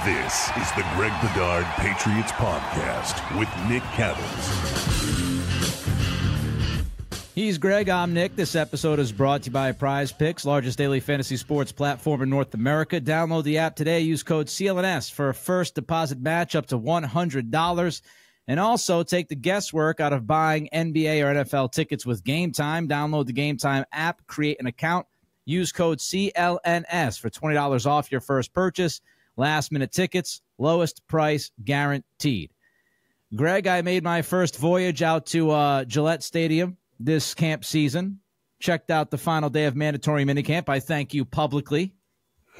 This is the Greg Bedard Patriots Podcast with Nick Caddles. He's Greg, I'm Nick. This episode is brought to you by Prize Picks, largest daily fantasy sports platform in North America. Download the app today. Use code CLNS for a first deposit match up to $100. And also take the guesswork out of buying NBA or NFL tickets with Game Time. Download the Game Time app, create an account, use code CLNS for $20 off your first purchase. Last-minute tickets, lowest price guaranteed. Greg, I made my first voyage out to Gillette Stadium this camp season. Checked out the final day of mandatory minicamp. I thank you publicly,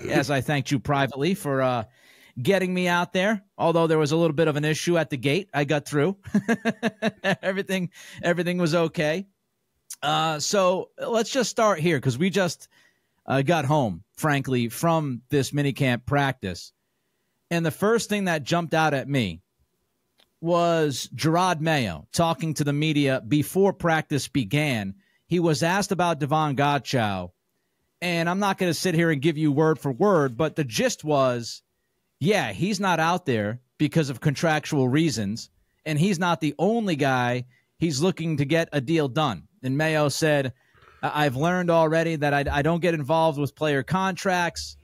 as I thanked you privately, for getting me out there. Although there was a little bit of an issue at the gate, I got through. Everything was okay. So let's just start here because we just got home, frankly, from this minicamp practice. And the first thing that jumped out at me was Drake Maye talking to the media before practice began. He was asked about Davon Godchaux, and I'm not going to sit here and give you word for word, but the gist was, yeah, he's not out there because of contractual reasons, and he's not the only guy he's looking to get a deal done. And Mayo said, I've learned already that I don't get involved with player contracts,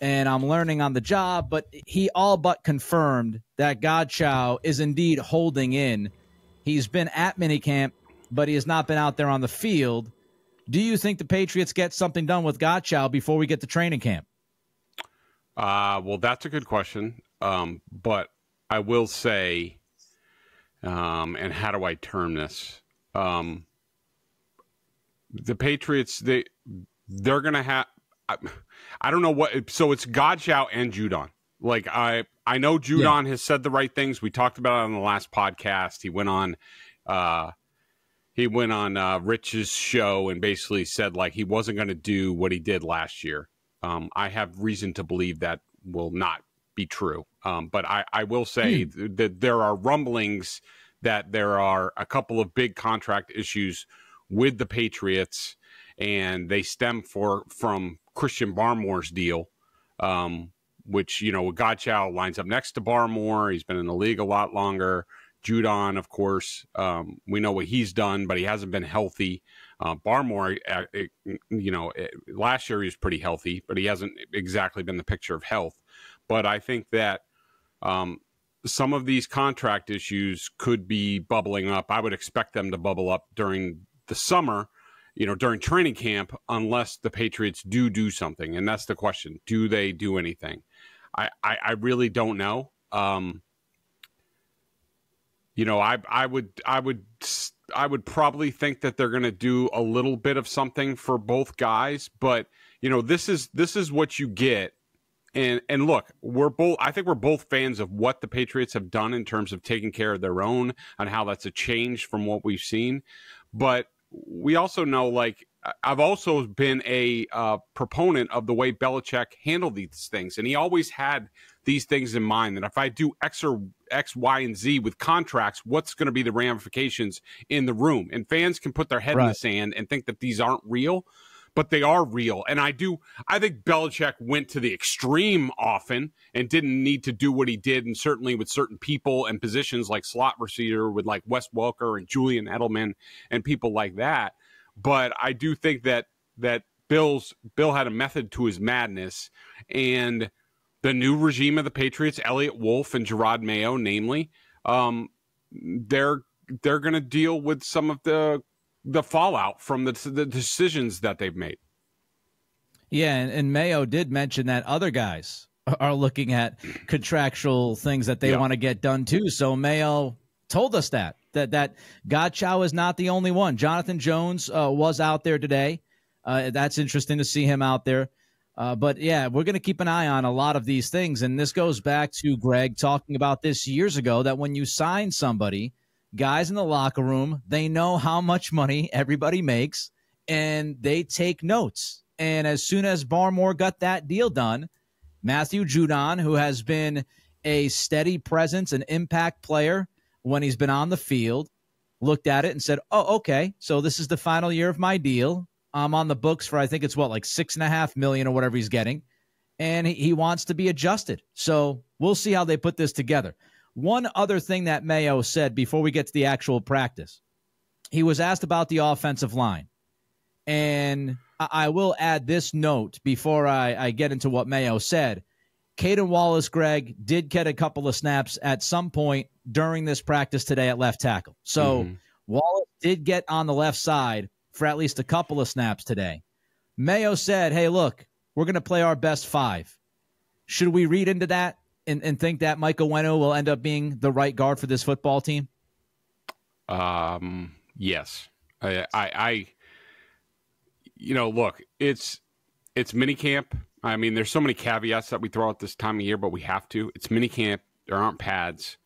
and I'm learning on the job, but he all but confirmed that Godchaux is indeed holding in. He's been at minicamp, but he has not been out there on the field. Do you think the Patriots get something done with Godchaux before we get to training camp? Well, that's a good question. But I will say, and how do I term this? The Patriots, they're going to have, I don't know what, so it's Godchaux and Judon. Like, I know Judon has said the right things. We talked about it on the last podcast. He went on Rich's show and basically said, like, he wasn't going to do what he did last year. I have reason to believe that will not be true. But I will say that there are rumblings that there are a couple of big contract issues with the Patriots, and they stem from Christian Barmore's deal, which, Godchaux lines up next to Barmore. He's been in the league a lot longer. Judon, of course, we know what he's done, but he hasn't been healthy. Barmore, last year he was pretty healthy, but he hasn't exactly been the picture of health. But I think that some of these contract issues could be bubbling up. I would expect them to bubble up during the summer, during training camp, unless the Patriots do something. And that's the question. Do they do anything? I really don't know. I would probably think that they're going to do a little bit of something for both guys, but this is what you get. And look, I think we're both fans of what the Patriots have done in terms of taking care of their own and how that's a change from what we've seen. But we also know, like, I've also been a proponent of the way Belichick handled these things. And he always had these things in mind, that if I do X, Y, and Z with contracts, what's going to be the ramifications in the room? And fans can put their head in the sand and think that these aren't real, but they are real. And I think Belichick went to the extreme often and didn't need to do what he did, and certainly with certain people and positions like slot receiver with like Wes Welker and Julian Edelman and people like that. But I do think that Bill had a method to his madness, and the new regime of the Patriots, Elliott Wolf and Drake Maye, namely, they're going to deal with some of the fallout from the decisions that they've made. Yeah, and Mayo did mention that other guys are looking at contractual things that they want to get done too. So Mayo told us that Godchaux is not the only one. Jonathan Jones was out there today. That's interesting to see him out there. But yeah, we're going to keep an eye on a lot of these things. And this goes back to Greg talking about this years ago, that when you sign somebody, guys in the locker room, they know how much money everybody makes, and they take notes. And as soon as Barmore got that deal done, Matthew Judon, who has been a steady presence, an impact player when he's been on the field, looked at it and said, oh, okay, so this is the final year of my deal. I'm on the books for, I think it's like $6.5 million or whatever he's getting. and he wants to be adjusted. So we'll see how they put this together. One other thing that Mayo said before we get to the actual practice, he was asked about the offensive line. And I will add this note before I get into what Mayo said. Caden Wallace, Greg, did get a couple of snaps at some point during this practice today at left tackle. So Wallace did get on the left side for at least a couple of snaps today. Mayo said, hey, look, we're going to play our best 5. Should we read into that and think that Mike Owenu will end up being the right guard for this football team? Yes. I look, it's minicamp. I mean, there's so many caveats that we throw out this time of year, but we have to. It's minicamp. There aren't pads.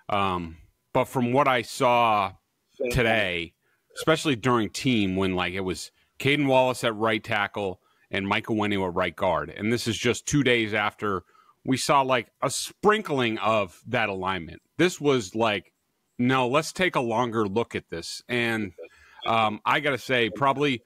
But from what I saw today, especially during team when it was Caden Wallace at right tackle and Mike Owenu at right guard, and this is just 2 days after we saw a sprinkling of that alignment. This was no, let's take a longer look at this. And I got to say, probably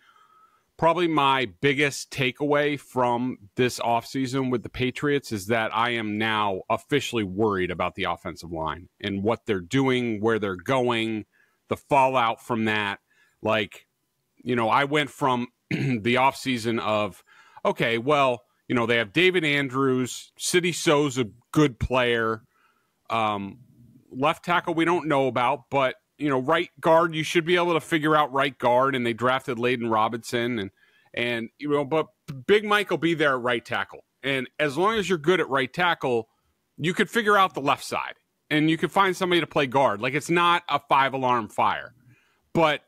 my biggest takeaway from this offseason with the Patriots is that I am now officially worried about the offensive line and what they're doing, where they're going, the fallout from that. I went from the offseason of, okay, well, they have David Andrews, Sidney So's a good player. Left tackle we don't know about, but right guard, you should be able to figure out right guard, and they drafted Layden Robinson and but Big Mike will be there at right tackle. And as long as you're good at right tackle, you could figure out the left side and you could find somebody to play guard. It's not a 5-alarm fire. But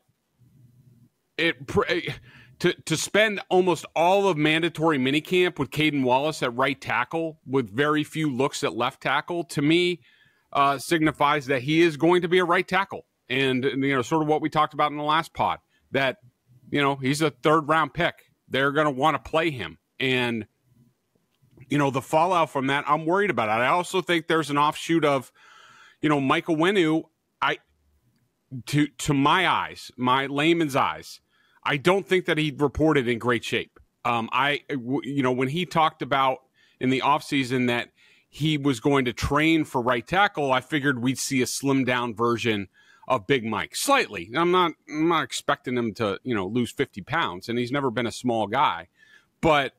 to spend almost all of mandatory minicamp with Caden Wallace at right tackle with very few looks at left tackle, to me, signifies that he is going to be a right tackle. And, sort of what we talked about in the last pod, that, he's a 3rd-round pick. They're going to want to play him. And, the fallout from that, I'm worried about it. I also think there's an offshoot of, Mike Owenu, to my eyes, my layman's eyes, I don't think that he reported in great shape. When he talked about in the offseason that he was going to train for right tackle, I figured we'd see a slimmed down version of Big Mike. Slightly. I'm not expecting him to, lose 50 pounds, and he's never been a small guy. But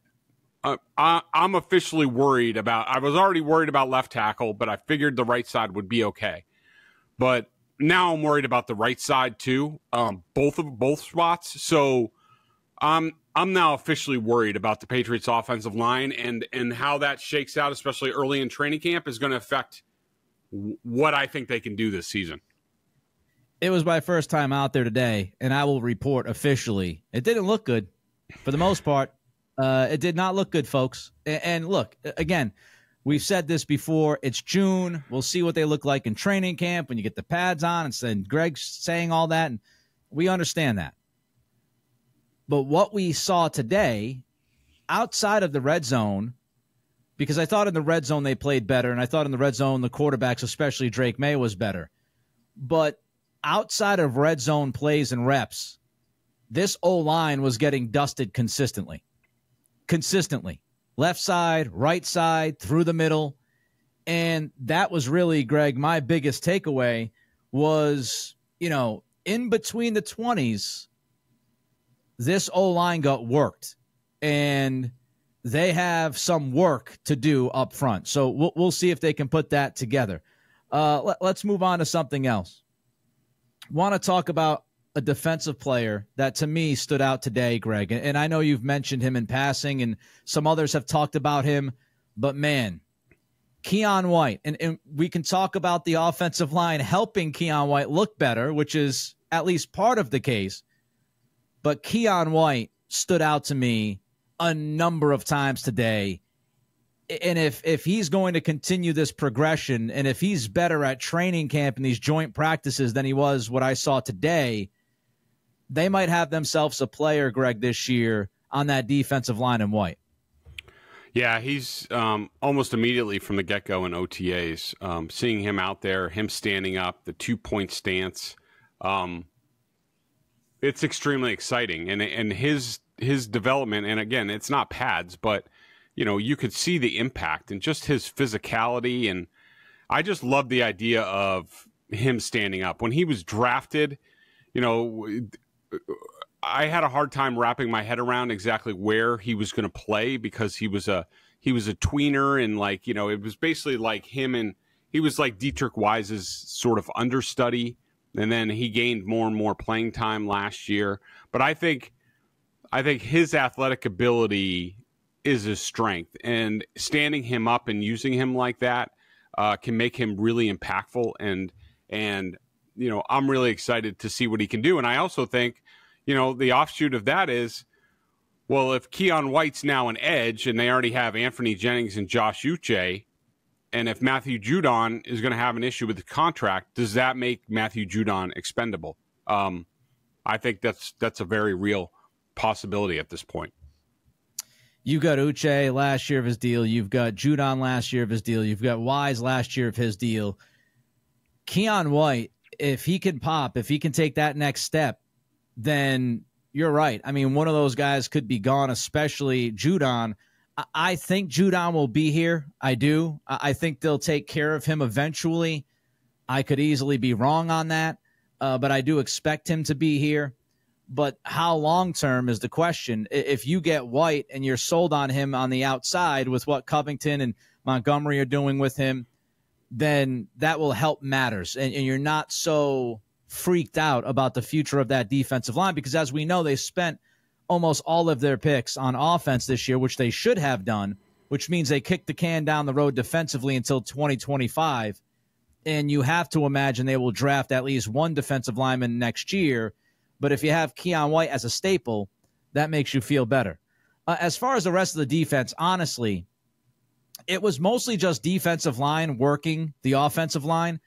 I'm officially worried about – I was already worried about left tackle, but I figured the right side would be okay. But now I'm worried about the right side too, both spots. So I'm now officially worried about the Patriots offensive line and how that shakes out, especially early in training camp, is going to affect what I think they can do this season. It was my first time out there today, and I will report officially. It didn't look good for the most part. It did not look good, folks. And look, again, we've said this before. It's June. We'll see what they look like in training camp when you get the pads on. And Greg's saying all that, and we understand that. But what we saw today, outside of the red zone, because I thought in the red zone they played better, and I thought in the red zone the quarterbacks, especially Drake Maye, was better. But outside of red zone plays and reps, this O-line was getting dusted consistently. Left side, right side, through the middle. And that was really, Greg, my biggest takeaway was, in between the 20s, this O-line got worked. And they have some work to do up front. So we'll see if they can put that together. Let's move on to something else. Want to talk about a defensive player that to me stood out today, Greg. And I know you've mentioned him in passing and some others have talked about him, but man, Keion White, and we can talk about the offensive line helping Keion White look better, which is at least part of the case. But Keion White stood out to me a number of times today. And if he's going to continue this progression, and if he's better at training camp and these joint practices than he was what I saw today, they might have themselves a player, Greg, this year on that defensive line in white. Yeah, he's almost immediately from the get-go in OTAs, seeing him out there, him standing up, the 2-point stance, it's extremely exciting. And his development, and again, it's not pads, but you could see the impact and just his physicality. And I just love the idea of him standing up. When he was drafted, I had a hard time wrapping my head around exactly where he was going to play, because he was a tweener, and it was basically like him, and he was like Dietrich Wise's sort of understudy, and then he gained more and more playing time last year. But I think his athletic ability is his strength, and standing him up and using him like that can make him really impactful. And I'm really excited to see what he can do. And I also think, the offshoot of that is, well, if Keon White's now an edge and they already have Anthony Jennings and Josh Uche, and if Matthew Judon is going to have an issue with the contract, does that make Matthew Judon expendable? I think that's a very real possibility at this point. You got Uche last year of his deal. You've got Judon last year of his deal. You've got Wise last year of his deal. Keon White, if he can pop, if he can take that next step, then you're right. I mean, one of those guys could be gone, especially Judon. I think Judon will be here. I do. I think they'll take care of him eventually. I could easily be wrong on that, but I do expect him to be here. But how long-term is the question. If you get White and you're sold on him on the outside with what Covington and Montgomery are doing with him, then that will help matters. And you're not so freaked out about the future of that defensive line, because as we know, they spent almost all of their picks on offense this year, which they should have done, which means they kicked the can down the road defensively until 2025. And you have to imagine they will draft at least one defensive lineman next year. But if you have Keon White as a staple, that makes you feel better. As far as the rest of the defense, honestly, it was mostly just defensive line working the offensive line.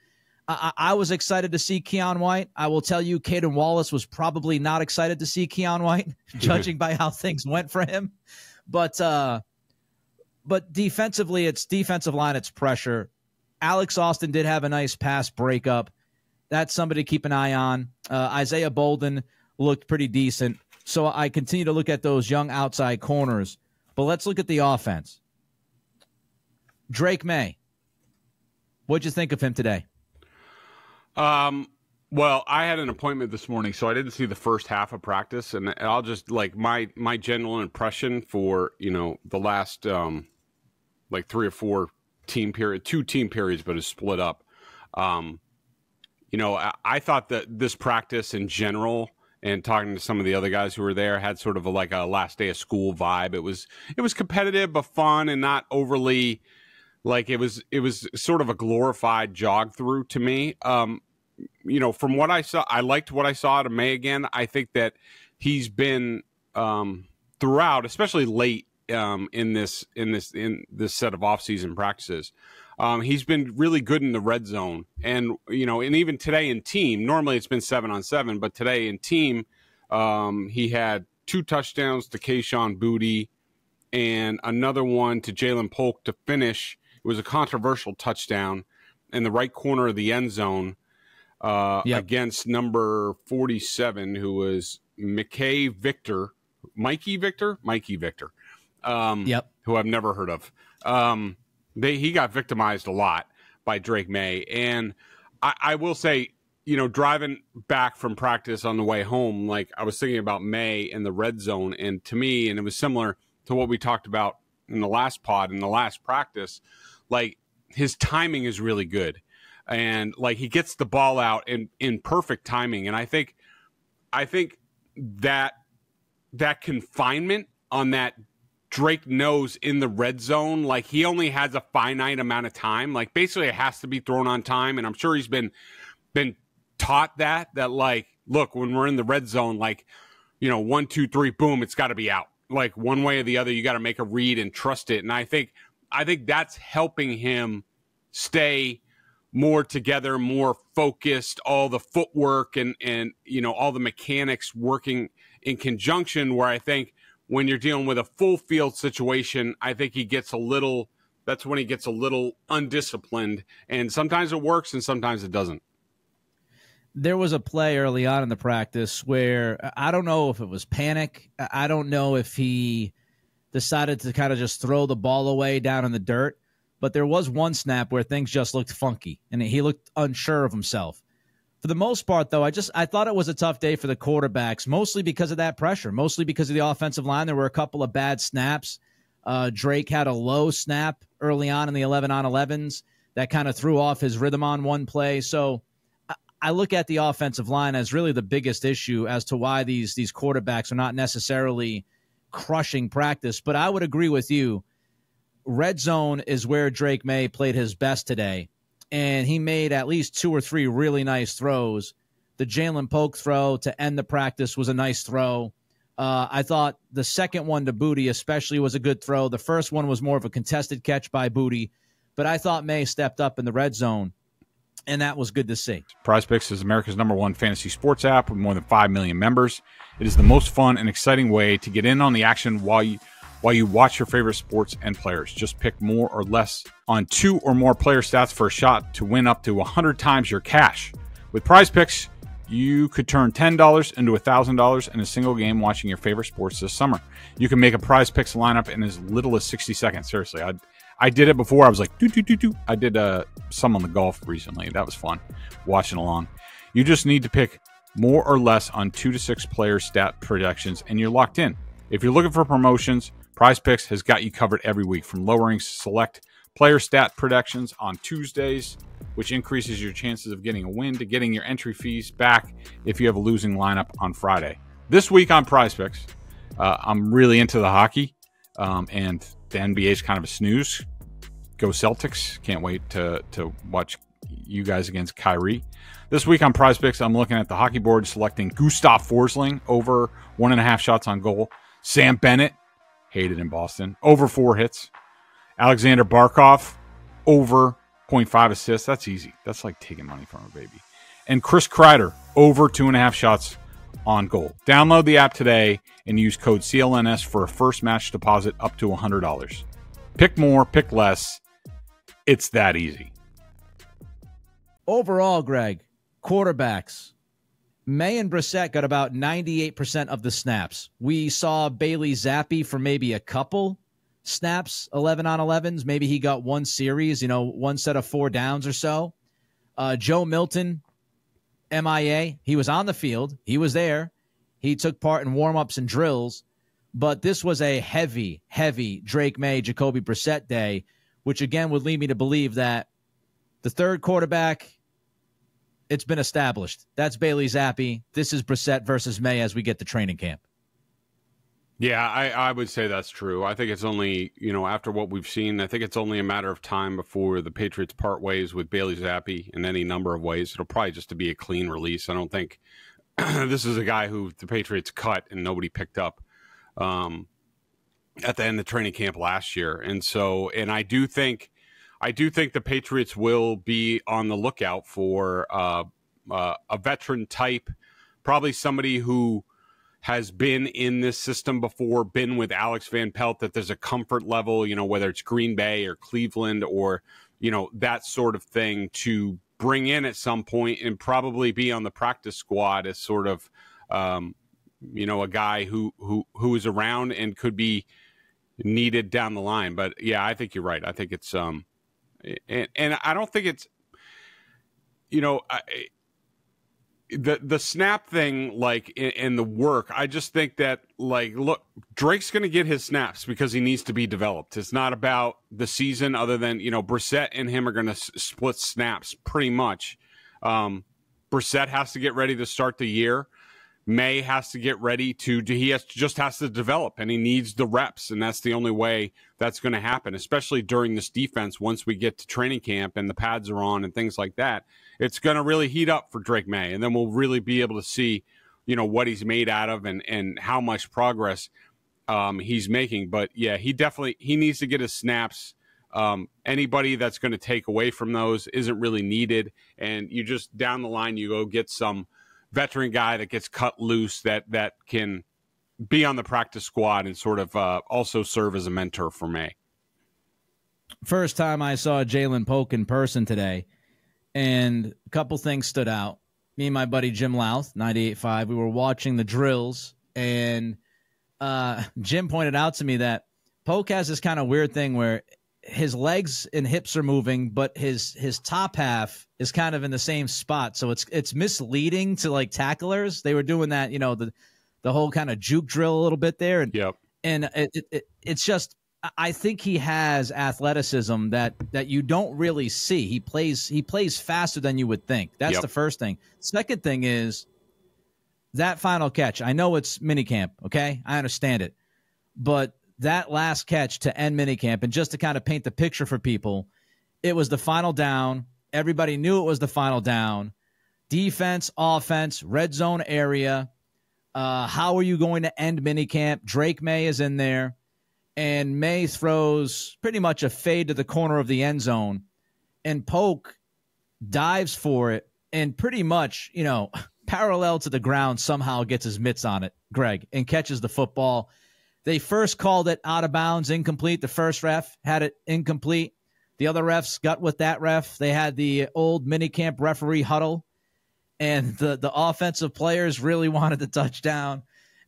I was excited to see Keon White. I will tell you, Caden Wallace was probably not excited to see Keon White, judging by how things went for him. But defensively, it's defensive line, it's pressure. Alex Austin did have a nice pass breakup. That's somebody to keep an eye on. Isaiah Bolden looked pretty decent. So I continue to look at those young outside corners. But let's look at the offense. Drake Maye. What'd you think of him today? Well, I had an appointment this morning, so I didn't see the first half of practice, and I'll just my general impression for, the last, 3 or 4 2 team periods, but it's split up. I thought that this practice in general, and talking to some of the other guys who were there, had sort of a last day of school vibe. It was competitive, but fun, and not overly it was sort of a glorified jog through to me. From what I saw, I liked what I saw out of May again. I think that he's been throughout, especially late in this set of offseason practices. He's been really good in the red zone, and and even today in team. Normally it's been 7-on-7, but today in team, he had 2 touchdowns to Kayshon Boutte and another one to Jalen Polk to finish. It was a controversial touchdown in the right corner of the end zone. Against number 47, who was Mikey Victor, who I've never heard of. He got victimized a lot by Drake Maye. And I will say, driving back from practice on the way home, I was thinking about Maye in the red zone. And to me, and it was similar to what we talked about in the last pod, in the last practice, his timing is really good. And he gets the ball out in perfect timing. And I think that confinement on that Drake knows in the red zone, he only has a finite amount of time. Basically it has to be thrown on time. And I'm sure he's been taught that look, when we're in the red zone, 1, 2, 3, boom, it's got to be out. One way or the other, you got to make a read and trust it. And I think that's helping him stay more together, more focused, all the footwork and all the mechanics working in conjunction, where I think when you're dealing with a full field situation, I think that's when he gets a little undisciplined, and sometimes it works and sometimes it doesn't. There was a play early on in the practice where I don't know if it was panic. I don't know if he decided to kind of just throw the ball away down in the dirt. But there was one snap where things just looked funky, and he looked unsure of himself. For the most part, though, I thought it was a tough day for the quarterbacks, mostly because of that pressure, mostly because of the offensive line. There were a couple of bad snaps. Drake had a low snap early on in the 11-on-11s that kind of threw off his rhythm on one play. So I look at the offensive line as really the biggest issue as to why these quarterbacks are not necessarily crushing practice. But I would agree with you. Red zone is where Drake Maye played his best today, and he made at least 2 or 3 really nice throws. The Jalen Polk throw to end the practice was a nice throw. I thought the second one to Booty especially was a good throw. The first one was more of a contested catch by Booty, but I thought Maye stepped up in the red zone, and that was good to see. Prize Picks is America's #1 fantasy sports app with more than 5 million members. It is the most fun and exciting way to get in on the action while you watch your favorite sports and players. Just pick more or less on 2 or more player stats for a shot to win up to 100 times your cash. With Prize Picks, you could turn $10 into $1,000 in a single game watching your favorite sports this summer. You can make a Prize Picks lineup in as little as 60 seconds. Seriously, I did it before. I was like, do. I did some on the golf recently. That was fun, watching along. You just need to pick more or less on 2 to 6 player stat projections, and you're locked in. If you're looking for promotions, Prize Picks has got you covered every week, from lowering select player stat predictions on Tuesdays, which increases your chances of getting a win, to getting your entry fees back if you have a losing lineup on Friday. This week on Prize Picks, I'm really into the hockey, and the NBA is kind of a snooze. Go Celtics. Can't wait to watch you guys against Kyrie. This week on Prize Picks, I'm looking at the hockey board, selecting Gustav Forsling over 1.5 shots on goal. Sam Bennett, hated in Boston, over 4 hits. Alexander Barkov, over 0.5 assists. That's easy. That's like taking money from a baby. And Chris Kreider, over 2.5 shots on goal. Download the app today and use code CLNS for a first match deposit up to $100. Pick more, pick less. It's that easy. Overall, Greg, quarterbacks, Maye and Brissett got about 98% of the snaps. We saw Bailey Zappi for maybe a couple snaps, 11-on-11s. Maybe he got one series, one set of 4 downs or so. Joe Milton, MIA. He was on the field. He was there. He took part in warm-ups and drills. But this was a heavy, heavy Drake Maye, Jacoby Brissett day, which again would lead me to believe that the third quarterback, it's been established. That's Bailey Zappi. This is Brissett versus Maye as we get to training camp. Yeah, I would say that's true. I think it's only, after what we've seen, I think it's only a matter of time before the Patriots part ways with Bailey Zappi in any number of ways. It'll probably just to be a clean release. I don't think this is a guy who the Patriots cut and nobody picked up at the end of training camp last year. And I do think the Patriots will be on the lookout for a veteran type, probably somebody who has been in this system before, been with Alex Van Pelt, that there's a comfort level, whether it's Green Bay or Cleveland or, that sort of thing, to bring in at some point and probably be on the practice squad as sort of, a guy who is around and could be needed down the line. But yeah, I think you're right. I think it's, and I don't think it's, the snap thing, like, in the work, I just think that, like, look, Drake's going to get his snaps because he needs to be developed. It's not about the season, other than, Brissett and him are going to split snaps pretty much. Brissett has to get ready to start the year. Maye has to get ready just has to develop, and he needs the reps, and that's the only way that's going to happen, especially during this defense. Once we get to training camp and the pads are on and things like that, it's going to really heat up for Drake Maye, and then we'll really be able to see, what he's made out of and how much progress he's making. But yeah, he needs to get his snaps. Anybody that's going to take away from those isn't really needed, and you just down the line you go get some veteran guy that gets cut loose that can be on the practice squad and sort of also serve as a mentor for Maye. First time I saw Jalen Polk in person today, and a couple things stood out. Me and my buddy Jim Louth, 98.5, we were watching the drills, and Jim pointed out to me that Polk has this kind of weird thing where his legs and hips are moving, but his top half is kind of in the same spot. So it's misleading to like tacklers. They were doing that, the whole kind of juke drill a little bit there. And, yep. And it's just, I think he has athleticism that you don't really see. He plays faster than you would think. That's the first thing. Second thing is that final catch. I know it's minicamp, okay? I understand it. But that last catch to end minicamp, and just to kind of paint the picture for people, it was the final down. Everybody knew it was the final down. Defense, offense, red zone area. How are you going to end minicamp? Drake Maye is in there, and Maye throws pretty much a fade to the corner of the end zone, and Polk dives for it, and pretty much, parallel to the ground, somehow gets his mitts on it, Greg, and catches the football. They first called it out of bounds, incomplete. The first ref had it incomplete. The other refs got with that ref. They had the old minicamp referee huddle, and the offensive players really wanted the touchdown,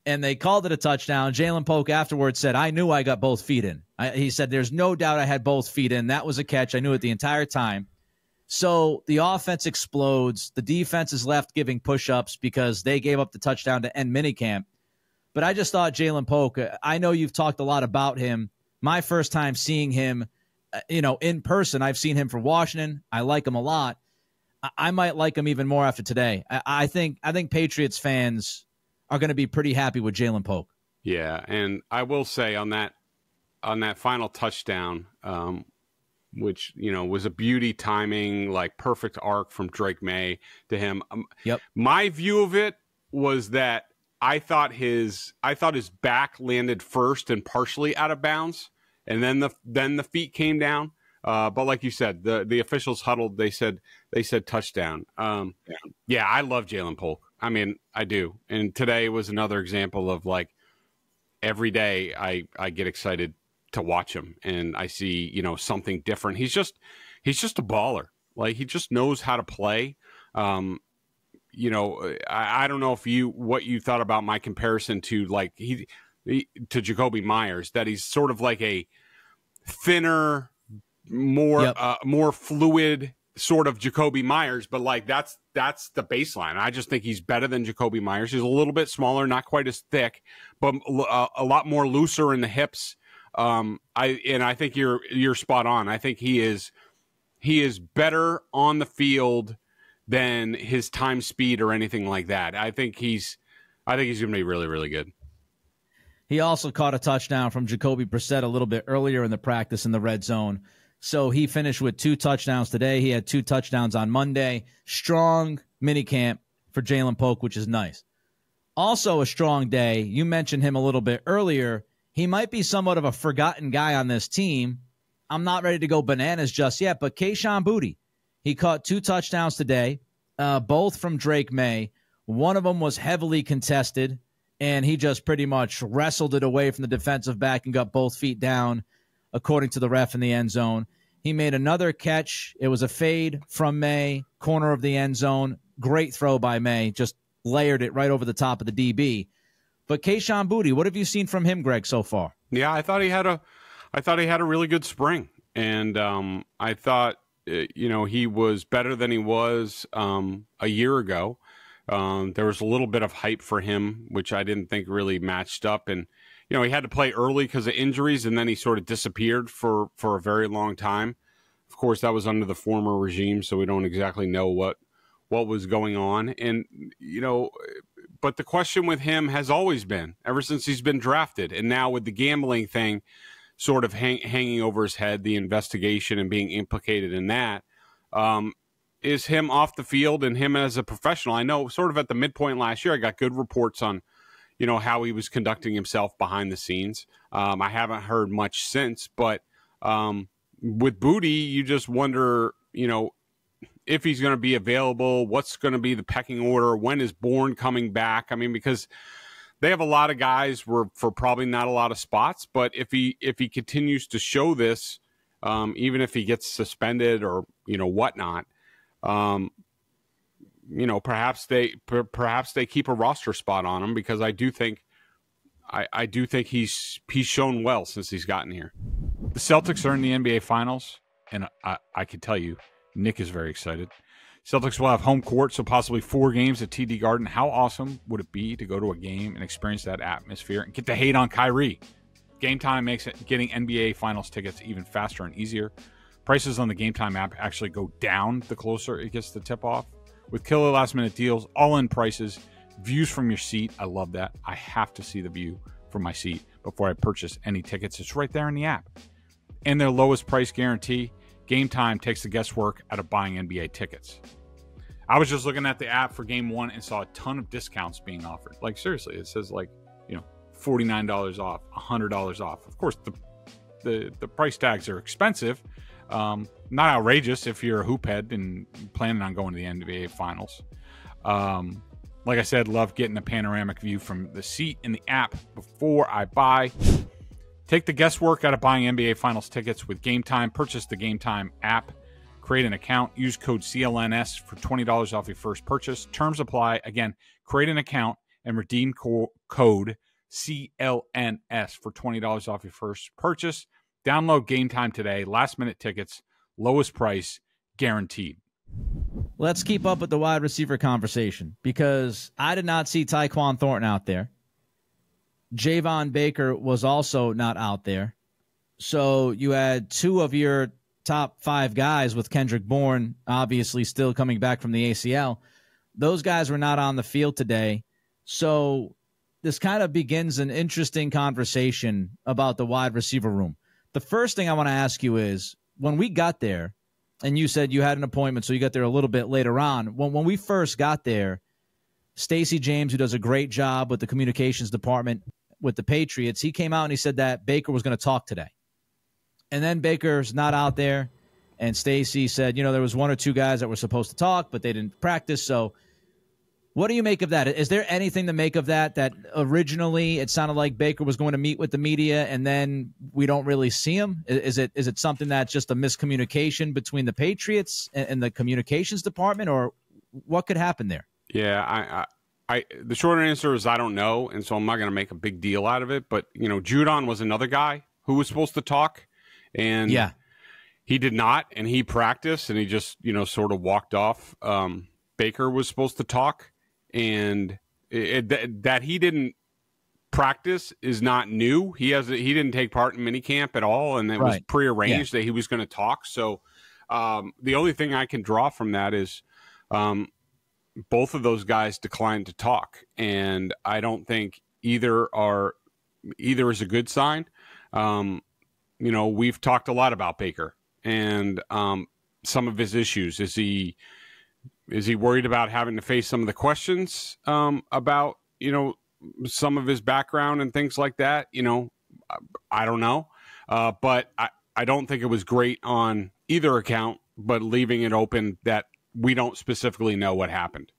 and they called it a touchdown. Jalen Polk afterwards said, I knew I got both feet in. He said, there's no doubt I had both feet in. That was a catch. I knew it the entire time. So the offense explodes. The defense is left giving push-ups because they gave up the touchdown to end minicamp. But I just thought Jalen Polk, I know you've talked a lot about him. My first time seeing him, in person, I've seen him for Washington. I like him a lot. I might like him even more after today. I think Patriots fans are going to be pretty happy with Jalen Polk. Yeah, and I will say on that final touchdown, which, was a beauty timing, like perfect arc from Drake Maye to him. Yep. My view of it was that I thought his back landed first and partially out of bounds, and then the feet came down. But like you said, the officials huddled. They said touchdown. Yeah, I love Jalen Polk. I mean, I do. And today was another example of like every day I get excited to watch him, and I see something different. He's just a baller. Like, he just knows how to play. I don't know what you thought about my comparison to like to Jacoby Myers, that he's sort of like a thinner, more fluid sort of Jacoby Myers, but like that's the baseline. I just think he's better than Jacoby Myers. He's a little bit smaller, not quite as thick, but a lot more looser in the hips. I think you're spot on. I think he is better on the field than his time, speed, or anything like that. I think he's going to be really, really good. He also caught a touchdown from Jacoby Brissett a little bit earlier in the practice in the red zone. So he finished with 2 touchdowns today. He had 2 touchdowns on Monday. Strong minicamp for Jalen Polk, which is nice. Also a strong day. You mentioned him a little bit earlier. He might be somewhat of a forgotten guy on this team. I'm not ready to go bananas just yet, but Kayshon Boutte, he caught 2 touchdowns today, both from Drake Maye. One of them was heavily contested, and he just pretty much wrestled it away from the defensive back and got both feet down, according to the ref in the end zone. He made another catch. It was a fade from Maye, corner of the end zone. Great throw by Maye, just layered it right over the top of the DB. But Kayshon Boutte, what have you seen from him, Greg, so far? Yeah, I thought he had a really good spring, and I thought he was better than he was a year ago. There was a little bit of hype for him, which I didn't think really matched up. And, he had to play early because of injuries, and then he sort of disappeared for a very long time. Of course, that was under the former regime, so we don't exactly know what was going on. And, but the question with him has always been, ever since he's been drafted, and now with the gambling thing sort of hanging over his head, the investigation and being implicated in that, is him off the field and him as a professional. I know sort of at the midpoint last year, I got good reports on, how he was conducting himself behind the scenes. I haven't heard much since, but with Boutte, you just wonder, if he's going to be available, what's going to be the pecking order, when is Bourne coming back? I mean, because they have a lot of guys for probably not a lot of spots, but if he continues to show this, even if he gets suspended or whatnot, perhaps they keep a roster spot on him, because I do think I do think he's shown well since he's gotten here. The Celtics are in the NBA Finals, and I can tell you, Nick is very excited. Celtics will have home court, so possibly 4 games at TD Garden. How awesome would it be to go to a game and experience that atmosphere and get to hate on Kyrie? Game Time makes getting NBA Finals tickets even faster and easier. Prices on the Game Time app actually go down the closer it gets to tip-off. With killer last-minute deals, all-in prices, views from your seat. I love that. I have to see the view from my seat before I purchase any tickets. It's right there in the app. And their lowest price guarantee, Game Time takes the guesswork out of buying NBA tickets. I was just looking at the app for Game 1 and saw a ton of discounts being offered. Like, seriously, it says, like, $49 off, $100 off. Of course, the price tags are expensive. Not outrageous if you're a hoophead and planning on going to the NBA Finals. Like I said, love getting a panoramic view from the seat in the app before I buy. Take the guesswork out of buying NBA Finals tickets with Game Time. Purchase the Game Time app. Create an account. Use code CLNS for $20 off your first purchase. Terms apply. Again, create an account and redeem code CLNS for $20 off your first purchase. Download Game Time today. Last-minute tickets. Lowest price. Guaranteed. Let's keep up with the wide receiver conversation because I did not see Tyquan Thornton out there. Javon Baker was also not out there. So you had 2 of your top 5 guys with Kendrick Bourne obviously still coming back from the ACL. Those guys were not on the field today. So this kind of begins an interesting conversation about the wide receiver room. The first thing I want to ask you is, when we got there, and you said you had an appointment, so you got there a little bit later on. When we first got there, Stacey James, who does a great job with the communications department with the Patriots, he came out and he said that Baker was going to talk today. And then Baker's not out there, and Stacey said, there was 1 or 2 guys that were supposed to talk, but they didn't practice. So what do you make of that? Is there anything to make of that originally it sounded like Baker was going to meet with the media and then we don't really see him? Is it something that's just a miscommunication between the Patriots and the communications department, or what could happen there? Yeah, the short answer is I don't know, and so I'm not going to make a big deal out of it. But, Judon was another guy who was supposed to talk, and he did not, and he practiced, and he just, sort of walked off. Baker was supposed to talk. And that he didn't practice is not new. He didn't take part in minicamp at all, and it was prearranged that he was going to talk. So the only thing I can draw from that is both of those guys declined to talk, and I don't think either is a good sign. We've talked a lot about Baker and some of his issues. Is he worried about having to face some of the questions about, some of his background and things like that? I don't know. But I don't think it was great on either account, but leaving it open that we don't specifically know what happened.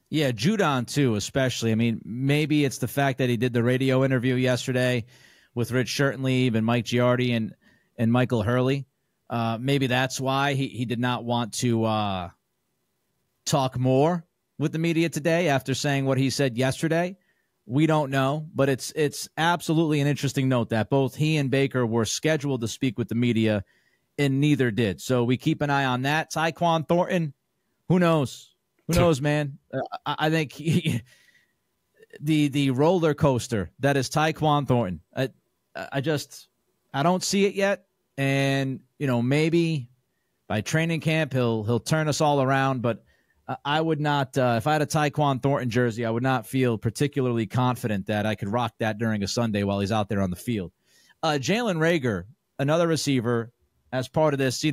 Yeah, Judon too, especially. I mean, maybe it's the fact that he did the radio interview yesterday with Rich Schertenlieb and Mike Giardi and Michael Hurley. Maybe that's why he did not want to talk more with the media today after saying what he said yesterday. We don't know, but it's absolutely an interesting note that both he and Baker were scheduled to speak with the media and neither did. So we keep an eye on that. Tyquan Thornton, who knows? Who knows, man? I think the roller coaster that is Tyquan Thornton. I don't see it yet. And, maybe by training camp, he'll turn us all around, but I would not, if I had a Tyquan Thornton jersey, I would not feel particularly confident that I could rock that during a Sunday while he's out there on the field. Jalen Reagor, another receiver, as part of this,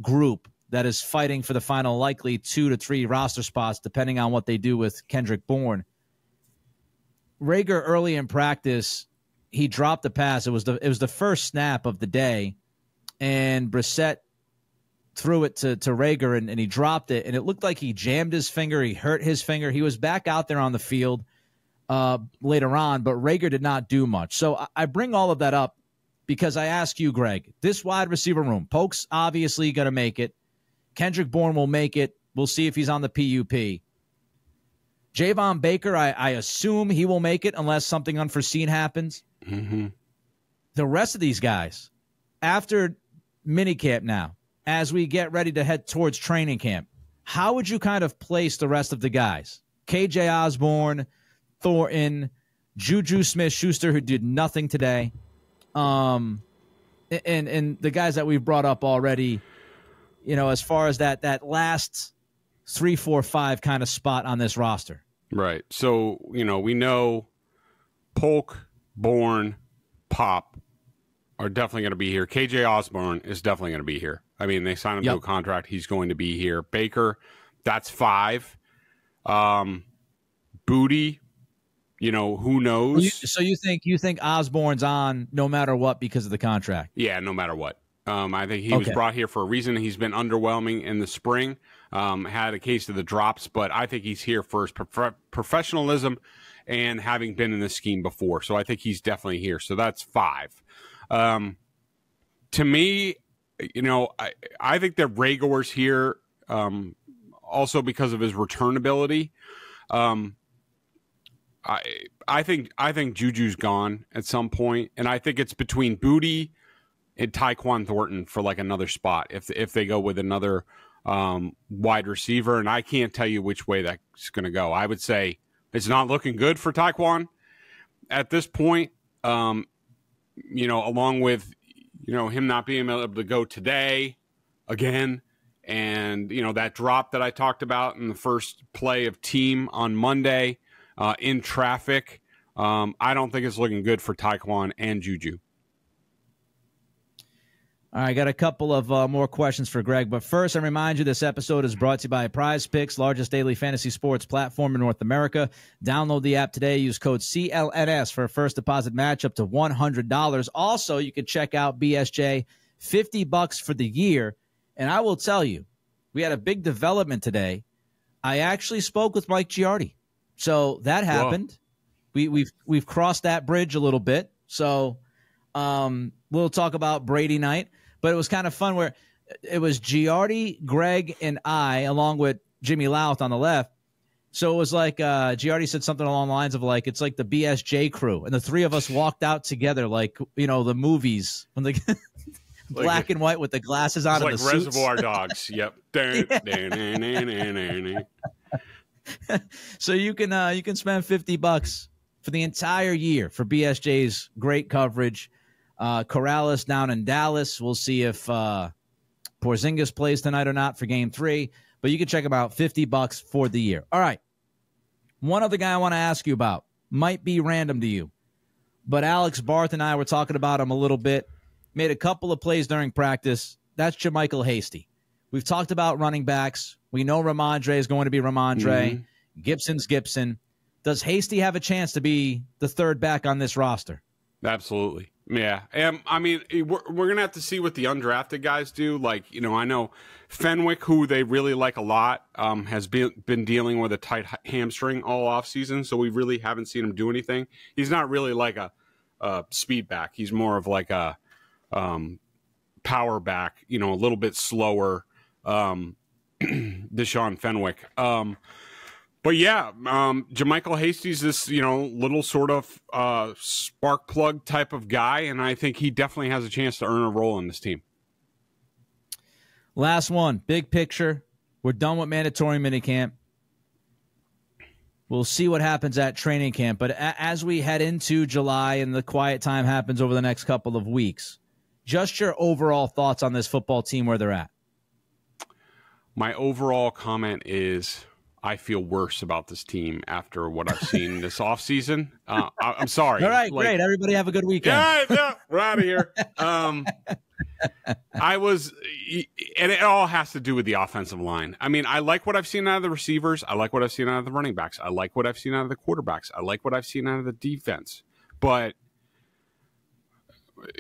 group that is fighting for the final likely 2 to 3 roster spots, depending on what they do with Kendrick Bourne. Reagor early in practice, he dropped the pass. It was the first snap of the day, and Brissett threw it to Reagor, and he dropped it, and it looked like he jammed his finger. He hurt his finger. He was back out there on the field later on, but Reagor did not do much. So I bring all of that up because I ask you, Greg, this wide receiver room, Polk's obviously going to make it. Kendrick Bourne will make it. We'll see if he's on the PUP. Javon Baker, I assume he will make it unless something unforeseen happens. Mm-hmm. The rest of these guys, after minicamp now, as we get ready to head towards training camp, how would you kind of place the rest of the guys? KJ Osborne, Thornton, Juju Smith-Schuster, who did nothing today, and the guys that we've brought up already, as far as that last 3, 4, 5 kind of spot on this roster. Right. So, we know Polk, Bourne, Pop are definitely going to be here. KJ Osborne is definitely going to be here. I mean, they signed him to a contract. He's going to be here. Baker, that's 5. Booty, who knows? So you think Osborne's on no matter what because of the contract? Yeah, no matter what. I think he was brought here for a reason. He's been underwhelming in the spring. Had a case of the drops, but I think he's here for his professionalism and having been in this scheme before. So I think he's definitely here. So that's 5. To me, I think that Rager's here also because of his return ability. I think Juju's gone at some point, and I think it's between Booty and Tyquan Thornton for like another spot if they go with another wide receiver, and I can't tell you which way that's going to go. I would say it's not looking good for Tyquan at this point. Along with him not being able to go today again, and that drop that I talked about in the first play of team on Monday in traffic. I don't think it's looking good for Tyquan and Juju. All right, I got a couple of more questions for Greg. But first, I remind you this episode is brought to you by Prize Picks, largest daily fantasy sports platform in North America. Download the app today. Use code CLNS for a first deposit match up to $100. Also, you can check out BSJ, $50 for the year. And I will tell you, we had a big development today. I actually spoke with Mike Giardi. So that happened. We've crossed that bridge a little bit. So we'll talk about Brady night. But it was kind of fun where it was Giardi, Greg, and I, along with Jimmy Louth on the left. So it was like Giardi said something along the lines of like, it's like the BSJ crew. And the three of us walked out together like, the movies when the black and white with the glasses on. It's and like the Reservoir Dogs. Yep. So you can spend $50 for the entire year for BSJ's great coverage. Corrales down in Dallas. We'll see if Porzingis plays tonight or not for Game 3. But you can check him out, $50 for the year. All right. One other guy I want to ask you about. Might be random to you. But Alex, Barth, and I were talking about him a little bit. Made a couple of plays during practice. That's JaMycal Hasty. We've talked about running backs. We know Ramondre is going to be Ramondre. Mm-hmm. Gibson's Gibson. Does Hasty have a chance to be the third back on this roster? Absolutely. Yeah. I mean, we're going to have to see what the undrafted guys do. Like, I know Fenwick, who they really like a lot, has been dealing with a tight hamstring all offseason, so we really haven't seen him do anything. He's not really like a speed back. He's more of like a power back, a little bit slower, Deshaun Fenwick. But yeah, JaMycal Hasty's this, little sort of spark plug type of guy, and I think he definitely has a chance to earn a role in this team. Last one, big picture. We're done with mandatory minicamp. We'll see what happens at training camp. But as we head into July and the quiet time happens over the next couple of weeks, just your overall thoughts on this football team, where they're at. My overall comment is I feel worse about this team after what I've seen this offseason. I'm sorry. All right, great. Everybody have a good weekend. Yeah, we're out of here. And it all has to do with the offensive line. I mean, I like what I've seen out of the receivers. I like what I've seen out of the running backs. I like what I've seen out of the quarterbacks. I like what I've seen out of the defense. But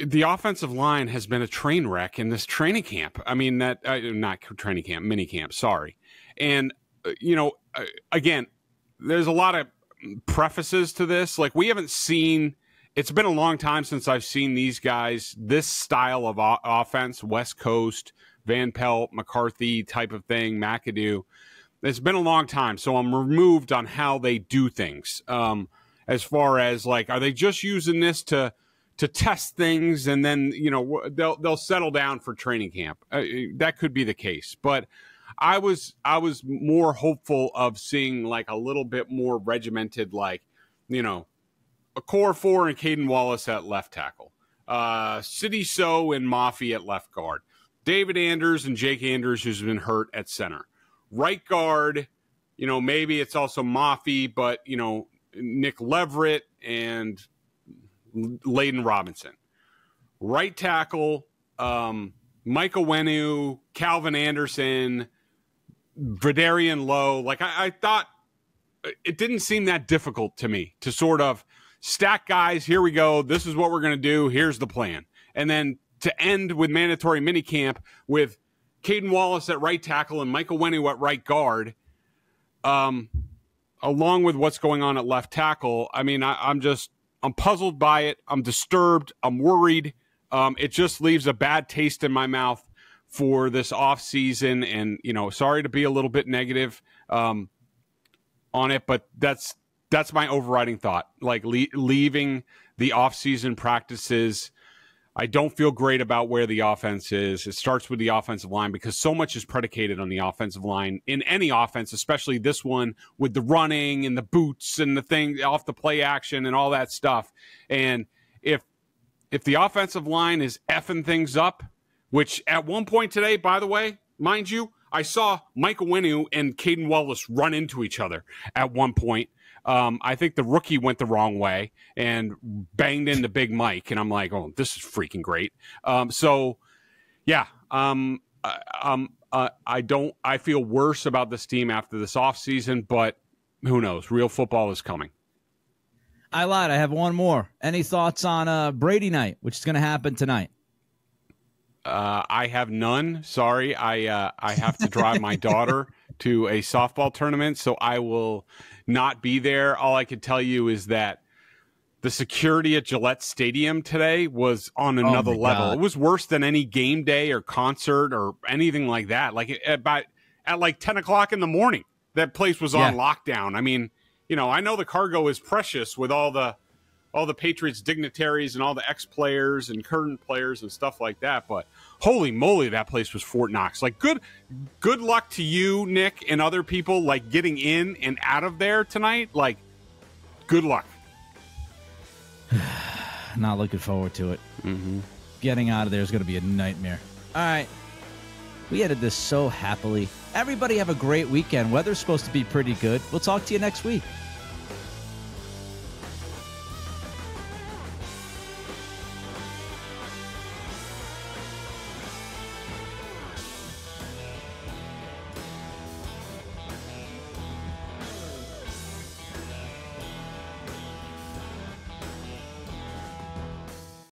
the offensive line has been a train wreck in this training camp. I mean, not training camp, mini camp, sorry. And again, there's a lot of prefaces to this. Like, we haven't seen, it's been a long time since I've seen these guys, this style of offense, West Coast, Van Pelt, McCarthy type of thing, McAdoo. it's been a long time, so I'm removed on how they do things. As far as like, are they just using this to test things and then, you know, they'll settle down for training camp? That could be the case, but I was more hopeful of seeing like a little bit more regimented, like, you know, a core four and Caden Wallace at left tackle, City So and Mafi at left guard, David Anders and Jake Anders, who's been hurt, at center, right guard. You know, maybe it's also Mafi, but you know, Nick Leverett and Layden Robinson. Right tackle, Michael Wenu, Calvin Anderson, Verdarian Lowe. Like I thought it didn't seem that difficult to me to sort of stack guys. Here we go. This is what we're going to do. Here's the plan. And then to end with mandatory minicamp with Caden Wallace at right tackle and Michael Wenu at right guard, along with what's going on at left tackle. I mean, I'm puzzled by it. I'm disturbed. I'm worried. It just leaves a bad taste in my mouth for this offseason. And, you know, sorry to be a little bit negative on it, but that's my overriding thought. Like leaving the offseason practices, I don't feel great about where the offense is. It starts with the offensive line because so much is predicated on the offensive line in any offense, especially this one with the running and the boots and the thing off the play action and all that stuff. And if the offensive line is effing things up, which at one point today, by the way, mind you, I saw Michael Wenu and Caden Wallace run into each other at one point. I think the rookie went the wrong way and banged into Big Mike, and I'm like, oh, this is freaking great. I feel worse about this team after this offseason, but who knows? Real football is coming. I lied. I have one more. Any thoughts on Brady night, which is going to happen tonight? I have none. Sorry. I have to drive my daughter to a softball tournament, so I will not be there. All I can tell you is that the security at Gillette Stadium today was on another level. God. It was worse than any game day or concert or anything like that. Like at like 10 o'clock in the morning, that place was on lockdown. I mean, you know, I know the cargo is precious with all the Patriots dignitaries and all the ex-players and current players and stuff like that, but holy moly, that place was Fort Knox. Like, good luck to you, Nick, and other people, like, getting in and out of there tonight. Like, good luck. Not looking forward to it. Mm-hmm. Getting out of there is going to be a nightmare. All right. We ended this so happily. Everybody have a great weekend. Weather's supposed to be pretty good. We'll talk to you next week.